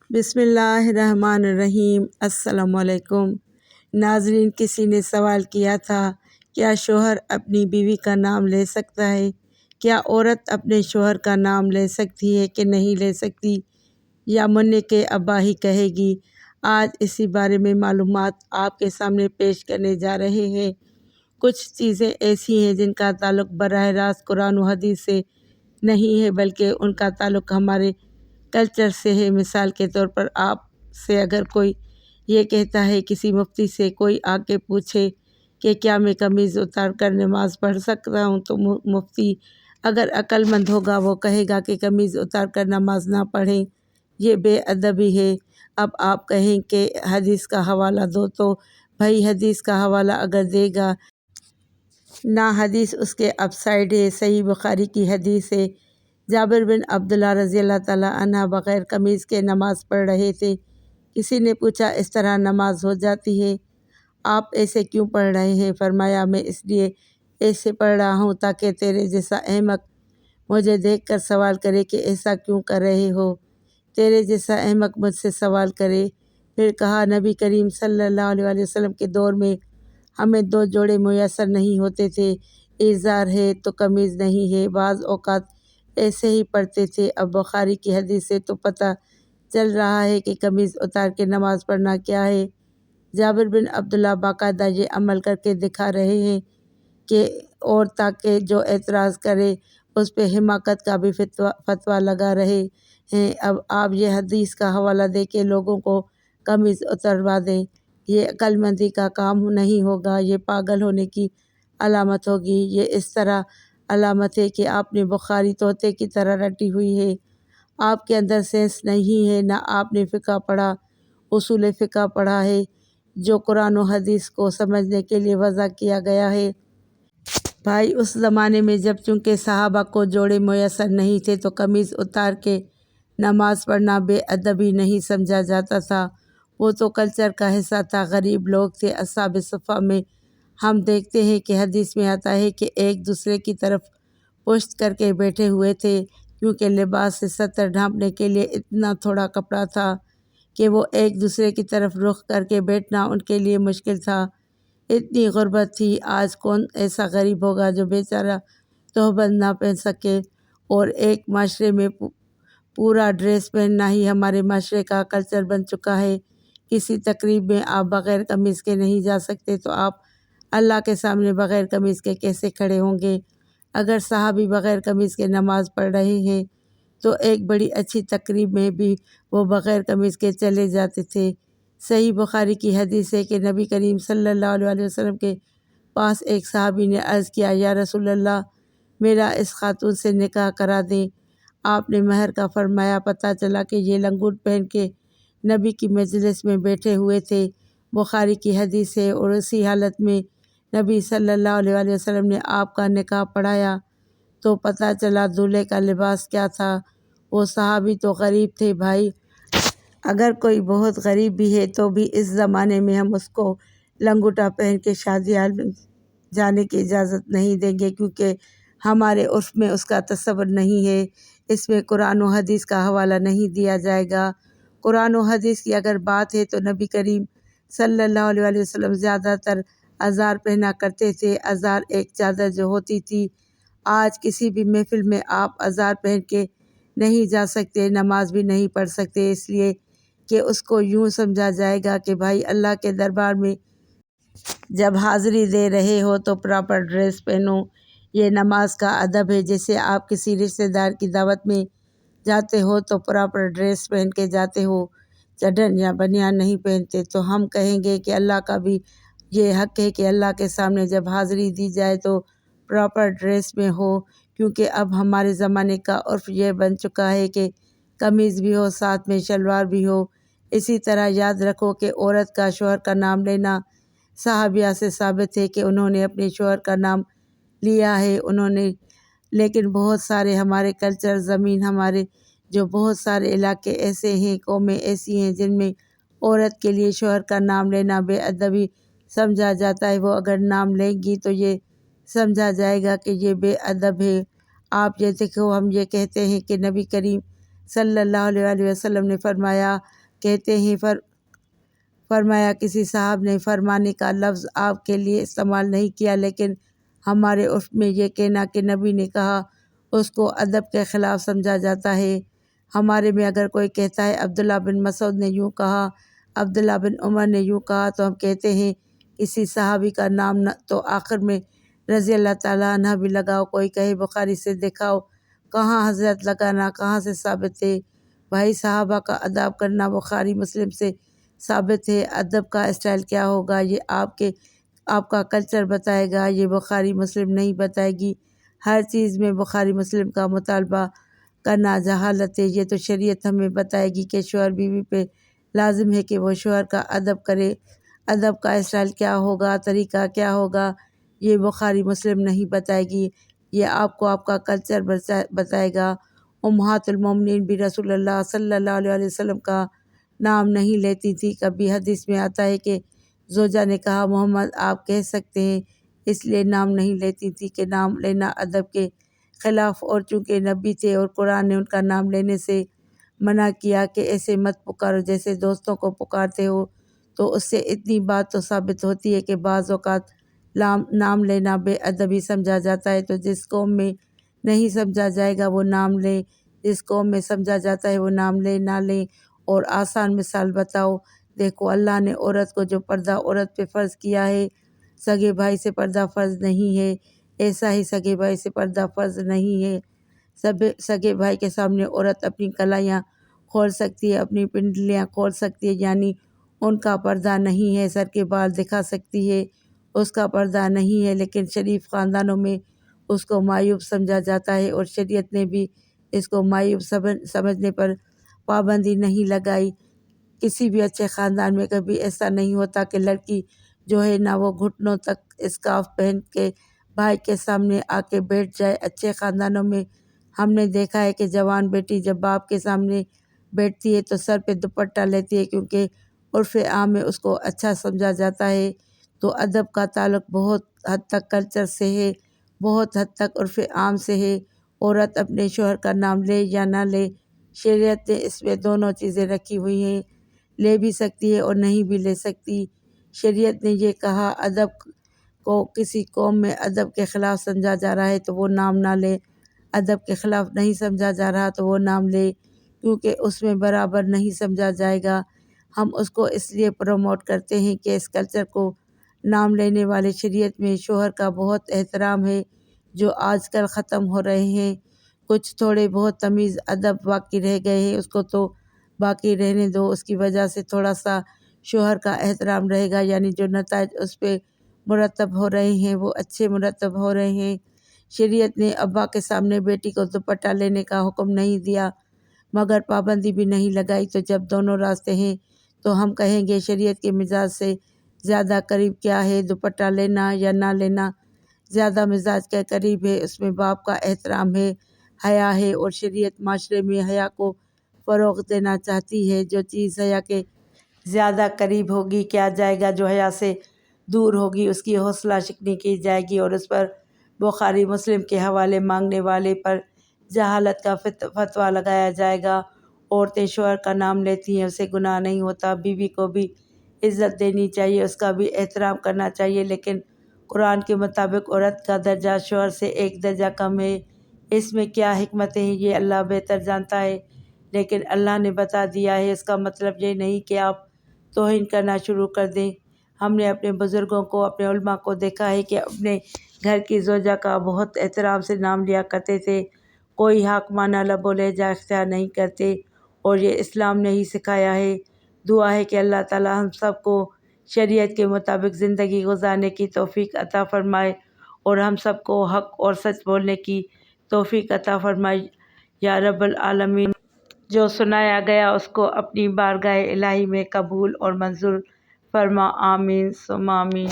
بسم اللہ الرحمن الرحیم۔ السلام علیکم ناظرین، کسی نے سوال کیا تھا کیا شوہر اپنی بیوی کا نام لے سکتا ہے؟ کیا عورت اپنے شوہر کا نام لے سکتی ہے کہ نہیں لے سکتی، یا منع کے ابا ہی کہے گی؟ آج اسی بارے میں معلومات آپ کے سامنے پیش کرنے جا رہے ہیں۔ کچھ چیزیں ایسی ہیں جن کا تعلق براہ راست قرآن و حدیث سے نہیں ہے، بلکہ ان کا تعلق ہمارے کلچر سے ہے۔ مثال کے طور پر آپ سے اگر کوئی یہ کہتا ہے، کسی مفتی سے کوئی آ کے پوچھے کہ کیا میں قمیض اتار کر نماز پڑھ سکتا ہوں، تو مفتی اگر عقل مند ہوگا وہ کہے گا کہ قمیض اتار کر نماز نہ پڑھیں، یہ بے ادبی ہے۔ اب آپ کہیں کہ حدیث کا حوالہ دو، تو بھائی حدیث کا حوالہ اگر دے گا، نہ حدیث اس کے اپ سائڈ ہے۔ صحیح بخاری کی حدیث ہے، جابر بن عبداللہ رضی اللہ تعالیٰ عنہ بغیر قمیض کے نماز پڑھ رہے تھے۔ کسی نے پوچھا اس طرح نماز ہو جاتی ہے، آپ ایسے کیوں پڑھ رہے ہیں؟ فرمایا میں اس لیے ایسے پڑھ رہا ہوں تاکہ تیرے جیسا احمق مجھے دیکھ کر سوال کرے کہ ایسا کیوں کر رہے ہو، تیرے جیسا احمق مجھ سے سوال کرے۔ پھر کہا نبی کریم صلی اللہ علیہ وسلم کے دور میں ہمیں دو جوڑے میسر نہیں ہوتے تھے، ازار ہے تو قمیض نہیں ہے، بعض اوقات ایسے ہی پڑھتے تھے۔ اب بخاری کی حدیث سے تو پتہ چل رہا ہے کہ قمیض اتار کے نماز پڑھنا کیا ہے۔ جابر بن عبداللہ باقاعدہ یہ عمل کر کے دکھا رہے ہیں کہ اور تاکہ جو اعتراض کرے اس پہ حماقت کا بھی فتویٰ لگا رہے ہیں۔ اب آپ یہ حدیث کا حوالہ دے کے لوگوں کو قمیض اتروا دیں، یہ عقل مندی کا کام نہیں ہوگا، یہ پاگل ہونے کی علامت ہوگی۔ یہ اس طرح علامت ہے کہ آپ نے بخاری طوطے کی طرح رٹی ہوئی ہے، آپ کے اندر سینس نہیں ہے، نہ آپ نے فقہ پڑھا، اصول فقہ پڑھا ہے جو قرآن و حدیث کو سمجھنے کے لیے وضع کیا گیا ہے۔ بھائی اس زمانے میں جب چونکہ صحابہ کو جوڑے میسر نہیں تھے تو قمیض اتار کے نماز پڑھنا بے ادبی نہیں سمجھا جاتا تھا، وہ تو کلچر کا حصہ تھا، غریب لوگ تھے۔ اصحاب صفہ میں ہم دیکھتے ہیں کہ حدیث میں آتا ہے کہ ایک دوسرے کی طرف پشت کر کے بیٹھے ہوئے تھے، کیونکہ لباس سے سطر ڈھانپنے کے لیے اتنا تھوڑا کپڑا تھا کہ وہ ایک دوسرے کی طرف رخ کر کے بیٹھنا ان کے لیے مشکل تھا، اتنی غربت تھی۔ آج کون ایسا غریب ہوگا جو بیچارہ تہبند نہ پہن سکے، اور ایک معاشرے میں پورا ڈریس پہننا ہی ہمارے معاشرے کا کلچر بن چکا ہے۔ کسی تقریب میں آپ بغیر قمیض کے نہیں جا سکتے، تو آپ اللہ کے سامنے بغیر قمیض کے کیسے کھڑے ہوں گے؟ اگر صحابی بغیر قمیض کے نماز پڑھ رہے ہیں تو ایک بڑی اچھی تقریب میں بھی وہ بغیر قمیض کے چلے جاتے تھے۔ صحیح بخاری کی حدیث ہے کہ نبی کریم صلی اللہ علیہ وسلم کے پاس ایک صحابی نے عرض کیا، یا رسول اللہ میرا اس خاتون سے نکاح کرا دیں۔ آپ نے مہر کا فرمایا۔ پتہ چلا کہ یہ لنگوٹ پہن کے نبی کی مجلس میں بیٹھے ہوئے تھے، بخاری کی حدیث ہے، اور اسی حالت میں نبی صلی اللہ علیہ وسلم نے آپ کا نکاح پڑھایا تو پتہ چلا دولہے کا لباس کیا تھا۔ وہ صحابی تو غریب تھے بھائی، اگر کوئی بہت غریب بھی ہے تو بھی اس زمانے میں ہم اس کو لنگوٹا پہن کے شادی ہال میں جانے کی اجازت نہیں دیں گے، کیونکہ ہمارے عرف میں اس کا تصور نہیں ہے۔ اس میں قرآن و حدیث کا حوالہ نہیں دیا جائے گا۔ قرآن و حدیث کی اگر بات ہے تو نبی کریم صلی اللہ علیہ وسلم زیادہ تر ازار پہنا کرتے تھے۔ ازار ایک چادر جو ہوتی تھی۔ آج کسی بھی محفل میں آپ ازار پہن کے نہیں جا سکتے، نماز بھی نہیں پڑھ سکتے، اس لیے کہ اس کو یوں سمجھا جائے گا کہ بھائی اللہ کے دربار میں جب حاضری دے رہے ہو تو پراپر ڈریس پہنو، یہ نماز کا ادب ہے۔ جیسے آپ کسی رشتہ دار کی دعوت میں جاتے ہو تو پراپر ڈریس پہن کے جاتے ہو، چڈن یا بنیان نہیں پہنتے۔ تو ہم کہیں گے کہ اللہ کا بھی یہ حق ہے کہ اللہ کے سامنے جب حاضری دی جائے تو پراپر ڈریس میں ہو، کیونکہ اب ہمارے زمانے کا عرف یہ بن چکا ہے کہ قمیض بھی ہو، ساتھ میں شلوار بھی ہو۔ اسی طرح یاد رکھو کہ عورت کا شوہر کا نام لینا صحابیہ سے ثابت ہے کہ انہوں نے اپنے شوہر کا نام لیا ہے، لیکن بہت سارے ہمارے کلچر زمین ہمارے جو بہت سارے علاقے ایسے ہیں، قومیں ایسی ہیں جن میں عورت کے لیے شوہر کا نام لینا بے ادبی سمجھا جاتا ہے۔ وہ اگر نام لیں گی تو یہ سمجھا جائے گا کہ یہ بے ادب ہے۔ آپ یہ دیکھو، ہم یہ کہتے ہیں کہ نبی کریم صلی اللہ علیہ وسلم نے فرمایا، کہتے ہیں فرمایا کسی صاحب نے فرمانے کا لفظ آپ کے لیے استعمال نہیں کیا، لیکن ہمارے عرف میں یہ کہنا کہ نبی نے کہا اس کو ادب کے خلاف سمجھا جاتا ہے۔ ہمارے میں اگر کوئی کہتا ہے عبداللہ بن مسعود نے یوں کہا، عبداللہ بن عمر نے یوں کہا، تو ہم کہتے ہیں کسی صحابی کا نام نہ تو آخر میں رضی اللہ تعالیٰ عنہ بھی لگاؤ۔ کوئی کہے بخاری سے دکھاؤ، کہاں حضرت لگانا کہاں سے ثابت ہے؟ بھائی صحابہ کا ادب کرنا بخاری مسلم سے ثابت ہے۔ ادب کا اسٹائل کیا ہوگا یہ آپ کا کلچر بتائے گا، یہ بخاری مسلم نہیں بتائے گی۔ ہر چیز میں بخاری مسلم کا مطالبہ کرنا جہالت ہے۔ یہ تو شریعت ہمیں بتائے گی کہ شوہر بیوی پہ لازم ہے کہ وہ شوہر کا ادب کرے۔ ادب کا اسٹائل کیا ہوگا، طریقہ کیا ہوگا، یہ بخاری مسلم نہیں بتائے گی، یہ آپ کو آپ کا کلچر بتائے گا۔ امہات المومنین بھی رسول اللہ صلی اللہ علیہ وسلم کا نام نہیں لیتی تھی۔ کبھی حدیث میں آتا ہے کہ زوجہ نے کہا محمد آپ کہہ سکتے ہیں، اس لیے نام نہیں لیتی تھی کہ نام لینا ادب کے خلاف، اور چونکہ نبی تھے اور قرآن نے ان کا نام لینے سے منع کیا کہ ایسے مت پکارو جیسے دوستوں کو پکارتے ہو، تو اس سے اتنی بات تو ثابت ہوتی ہے کہ بعض اوقات نام لینا بے ادبی سمجھا جاتا ہے۔ تو جس قوم میں نہیں سمجھا جائے گا وہ نام لیں، جس قوم میں سمجھا جاتا ہے وہ نام لیں نہ لیں۔ اور آسان مثال بتاؤ، دیکھو اللہ نے عورت کو جو پردہ عورت پہ فرض کیا ہے، سگے بھائی سے پردہ فرض نہیں ہے، ایسا ہی سگے بھائی سے پردہ فرض نہیں ہے۔ سگے بھائی کے سامنے عورت اپنی کلائیاں کھول سکتی ہے، اپنی پنڈلیاں کھول سکتی ہے، یعنی ان کا پردہ نہیں ہے، سر کے بال دکھا سکتی ہے، اس کا پردہ نہیں ہے، لیکن شریف خاندانوں میں اس کو معیوب سمجھا جاتا ہے، اور شریعت نے بھی اس کو معیوب سمجھنے پر پابندی نہیں لگائی۔ کسی بھی اچھے خاندان میں کبھی ایسا نہیں ہوتا کہ لڑکی جو ہے نا وہ گھٹنوں تک اسکارف پہن کے بھائی کے سامنے آ کے بیٹھ جائے۔ اچھے خاندانوں میں ہم نے دیکھا ہے کہ جوان بیٹی جب باپ کے سامنے بیٹھتی ہے تو سر پہ دوپٹہ لیتی ہے، کیونکہ عرف عام میں اس کو اچھا سمجھا جاتا ہے۔ تو ادب کا تعلق بہت حد تک کلچر سے ہے، بہت حد تک عرف عام سے ہے۔ عورت اپنے شوہر کا نام لے یا نہ لے، شریعت نے اس میں دونوں چیزیں رکھی ہوئی ہیں، لے بھی سکتی ہے اور نہیں بھی لے سکتی۔ شریعت نے یہ کہا ادب کو کسی قوم میں ادب کے خلاف سمجھا جا رہا ہے تو وہ نام نہ لے، ادب کے خلاف نہیں سمجھا جا رہا تو وہ نام لے، کیونکہ اس میں برابر نہیں سمجھا جائے گا۔ ہم اس کو اس لیے پروموٹ کرتے ہیں کہ اس کلچر کو نام لینے والے شریعت میں شوہر کا بہت احترام ہے، جو آج کل ختم ہو رہے ہیں۔ کچھ تھوڑے بہت تمیز ادب باقی رہ گئے ہیں، اس کو تو باقی رہنے دو، اس کی وجہ سے تھوڑا سا شوہر کا احترام رہے گا، یعنی جو نتائج اس پہ مرتب ہو رہے ہیں وہ اچھے مرتب ہو رہے ہیں۔ شریعت نے ابا کے سامنے بیٹی کو دوپٹہ لینے کا حکم نہیں دیا، مگر پابندی بھی نہیں لگائی۔ تو جب دونوں راستے ہیں تو ہم کہیں گے شریعت کے مزاج سے زیادہ قریب کیا ہے، دوپٹہ لینا یا نہ لینا؟ زیادہ مزاج کے قریب ہے، اس میں باپ کا احترام ہے، حیا ہے، اور شریعت معاشرے میں حیا کو فروغ دینا چاہتی ہے۔ جو چیز حیا کے زیادہ قریب ہوگی کیا جائے گا، جو حیا سے دور ہوگی اس کی حوصلہ شکنی کی جائے گی، اور اس پر بخاری مسلم کے حوالے مانگنے والے پر جہالت کا فتویٰ لگایا جائے گا۔ عورتیں شوہر کا نام لیتی ہیں، اسے گناہ نہیں ہوتا، بیوی کو بھی عزت دینی چاہیے، اس کا بھی احترام کرنا چاہیے، لیکن قرآن کے مطابق عورت کا درجہ شوہر سے ایک درجہ کم ہے۔ اس میں کیا حکمتیں ہیں یہ اللہ بہتر جانتا ہے، لیکن اللہ نے بتا دیا ہے، اس کا مطلب یہ نہیں کہ آپ توہین کرنا شروع کر دیں۔ ہم نے اپنے بزرگوں کو، اپنے علماء کو دیکھا ہے کہ اپنے گھر کی زوجہ کا بہت احترام سے نام لیا کرتے تھے، کوئی حاکمانہ لب و لہجہ اختیار نہیں کرتے، اور یہ اسلام نے ہی سکھایا ہے۔ دعا ہے کہ اللہ تعالی ہم سب کو شریعت کے مطابق زندگی گزارنے کی توفیق عطا فرمائے، اور ہم سب کو حق اور سچ بولنے کی توفیق عطا فرمائے یا رب العالمین۔ جو سنایا گیا اس کو اپنی بارگاہ الہی میں قبول اور منظور فرما، آمین ثم آمین۔